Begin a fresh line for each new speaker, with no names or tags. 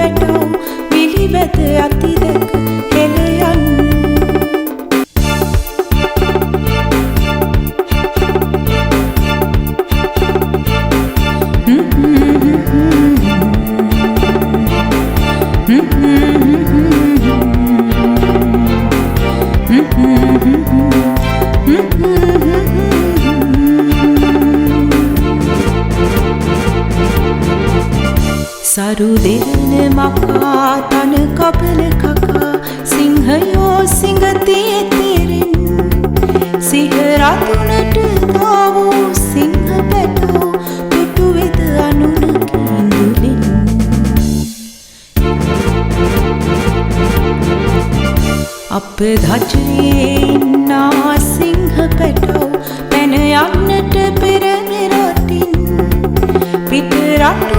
වැටව් විලිවැද අති දැක හෙළ යන්න සරු දෙරණ මකා තන කබල කකා සිංහයෝ සිංගතිය තෙරෙන් සිහරතුනට තාවූ සිංහ පැටව් තුටු වෙද අනුන කිඳුලින් අප ධජයේ ඉන්නා සිංහ පැටව් පැන යන්නට පෙර මෙරටින් පිට රට